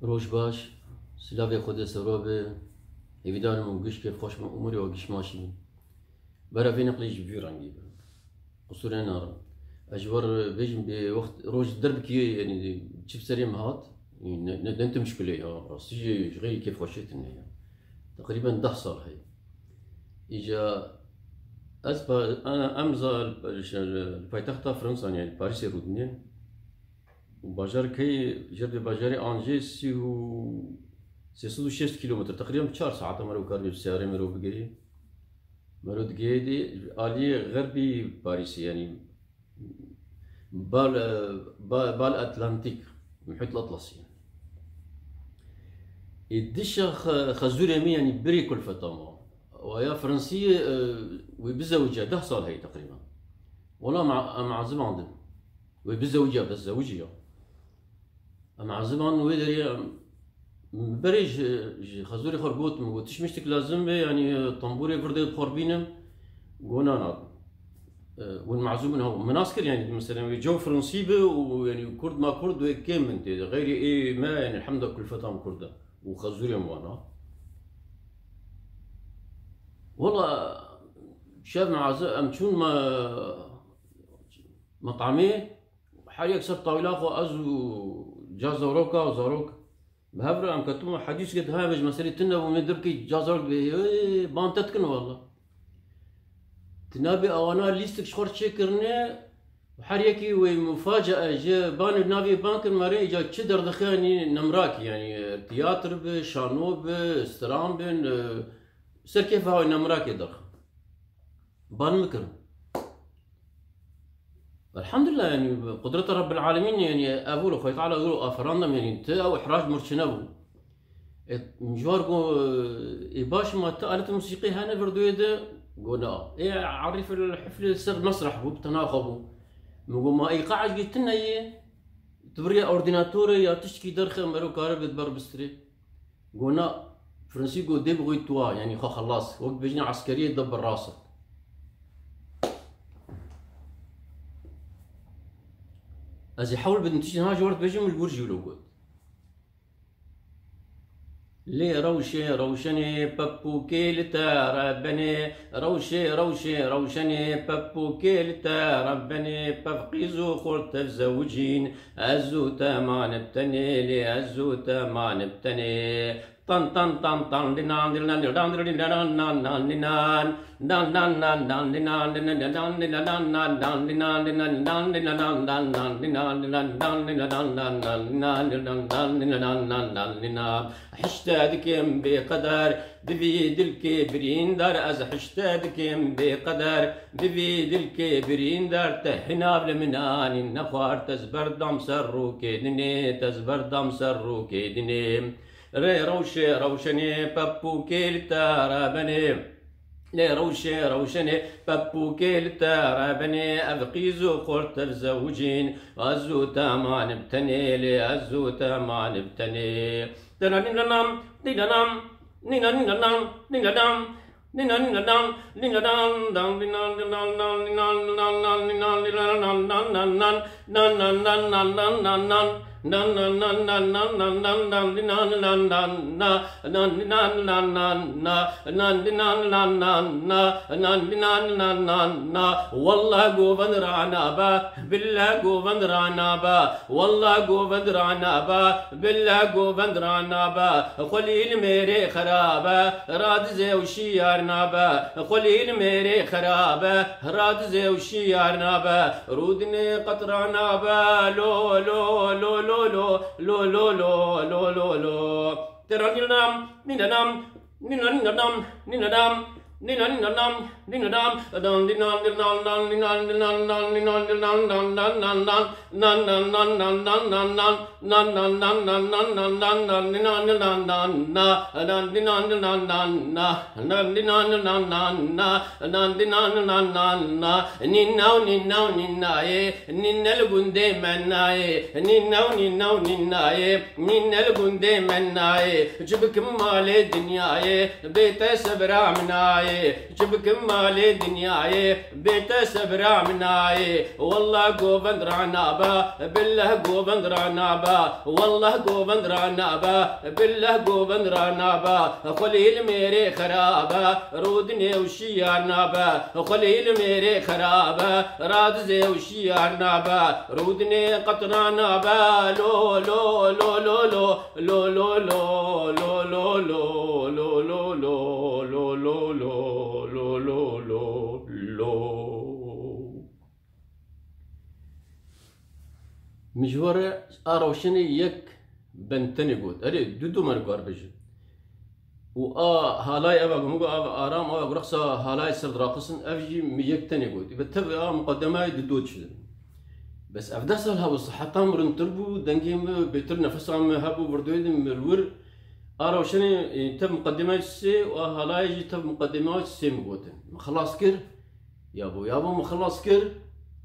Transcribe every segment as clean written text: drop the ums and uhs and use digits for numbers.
روش باش سلاوی خود سرابه هیویدان موجش كيف خوش من أموري وجش ماشي برا في نقليش بفي رنجي قصورين نار أجبر بيجم بوقت روج درب كي يعني تشوف سريم هات يعني أنت مشكلة يا راسي غير كيف خوشيت إنه تقريبا 10 صار هي إجا أسبا أنا أمزا البايتخت فرنسا يعني باريس رودنين وباجار كي جرب باجاري أنجي سيصدو 6 كيلومتر تقريبا 4 ساعات مرو كاربي بسيارة مرو بقري مرو دقيدي آلي غربي باريس يعني بال أتلانتيك المحيط الأطلسي يدش خزور يمي يعني بري كل فتامة ويا فرنسية وبزوجة 10 صار هي تقريبا والله مع زمان وبزوجة بس زوجية مع زمان ويدري بريج خزوري خربوط وتش مشتك لازم به يعني طنبوري فردي بخربينم قونانا والمعزوم انه مناسكر يعني مثلا جو فرنسي به ويعني كرد ما كرد وكيم انت غير ايه ما يعني الحمد لله كل فتام كرده وخزوري موانا والله شاف مع شون ما مطعمي حالي اكثر طاوله خو ازو جا زاروكا وزاروك بهبر ام كتوم حديث قد هاي مسألة تنا ومن دركي جازرك به بانتتكن والله تنابي اوانا ليستك شخور شكرنا وحريكي ومفاجأة جا بان نابي بانكن ماري جا تشدر دخاني نمراكي يعني تياتر بشانوب استرام بن سر كيف هاي نمراكي دخ بان مكرم الحمد لله يعني بقدرة رب العالمين يعني أقول أخوي تعالى أقول أفراندم يعني أنت أو إحراج مرشنبو مجواركو إباش ما تقالت الموسيقى هنا فردويدة قلنا إيه عارف الحفل سر مسرح بو بتناخبو مقول ما أي قاعد قلت لنا إيه تبري أورديناتوري يا تشكي درخة مرو كارب تبر بستري قلنا فرنسيكو دي بغي توا يعني خلاص وقت بيجينا عسكرية تدبر راسك أزي حاول بدنا تيجي هاج ورد بيجي من البرج ولوجود لي روشي روشني بابو كيلتا ربني روشي روشي روشني بابو كيلتا ربني بفقيزو خلت الزوجين الزوتا ما نبتني لي الزوتا ما نبتني طن طن طن طن دينان دينان دينان دينان دينان دينان دان دان دان دان دينان دينان دان دينان دان دينان دينان دان دينان دان دان دينان دينان دان دينان دان دان دينان دان دينان دان دينان حشتادك يم بقدر بفيد الكبرين دار از حشتادك يم بقدر بفيد الكبرين دار تحنا بلمنان النخوار تزبر دم سرو كدني تزبر دم سرو كدني ري روشي روشني بابو كيلتا رابني لي روشي روشني بابو كيلتا رابني أبقيزو قرط الزوجين أزوتا ما نبتني لي أزوتا ما نبتني دنانام دنانام نينانام نينانام نينانام نينانام دان دينان دينان دان دينان دان دينان دينان دان دينان دان دان دان nan nan nan nan nan nan nan nan nan nan nan na nan nan nan nan na nan nan nan nan na nan nan nan nan na والله قوفن رانا با بالله قوفن رانا با والله قوفن رانا با بالله قوفن رانا با خليل ميري خرابه راد زي وشيارنا با خليل ميري خرابه راد زي وشيارنا با رودني قطرانا با لو لو لو لو لو لو لو لو لو لو ترانينام نينام نينام نينام نينام نينام دان دينان دينان دان دينان دينان دان دينان دينان دان دان دان دان نان نان نان نان نان نان نان نان نان نان نان نان دينان دينان دان نا دان دينان دينان دان نا دان دينان دينان دان نا دان دينان دينان دان نا نيناو نيناو نيناي نينال غوندي مناي نيناو نيناو نيناي نينال غوندي مناي جبك مال الدنياي بيت سبرا مناي دنياي جبك مالي دنياي بيت سبرا مناي والله قوبند رعنابا بالله قوبند رعنابا والله قوبند رعنابا بالله قوبند رعنابا خليل ميري خرابا رودني وشيار نابا خليل ميري خرابا رادزي وشيار نابا رودني قطران نابا لو لو لو لو لو لو لو لو لو لو لو لو لو لو لو لو لو لو لو مجور اروشني يك بنتني قود اري دودو مرقار بجي و هالاي ابا مو ارام ابا رقصه هالاي سرد راقصن افجي ميك تاني قود بتبقى مقدمه دودو تشد بس افدسل هاو الصحة مرن تربو دنجيم بيتر نفسهم هابو بردويد مرور اروشني تب مقدمات السي وهالاي تب مقدمات السي مقوتن مخلص كر يابو مخلص كر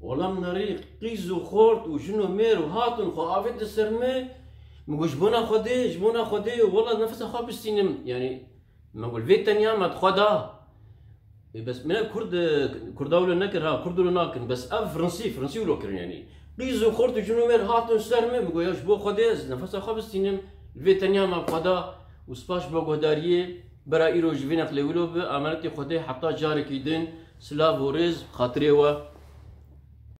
والله من ريق قيزو خورت وشنو مير وهاتن خوافت السرمي مقول جبونا خدي والله نفسه خاب السينم يعني ما نقول فيت تانيا ما تخدا بس من كرداول نكر ها كردو ناكن بس فرنسي ولو كر يعني قيزو خورت وشنو مير هاتن سرمي مقول ياش بو خديز نفسه خاب السينم فيت تانيا ما خدا وسباش بوغوداريه برا ايرو جفينات لولو بامانتي خدي حتى جارك يدين سلاف ورز خاطري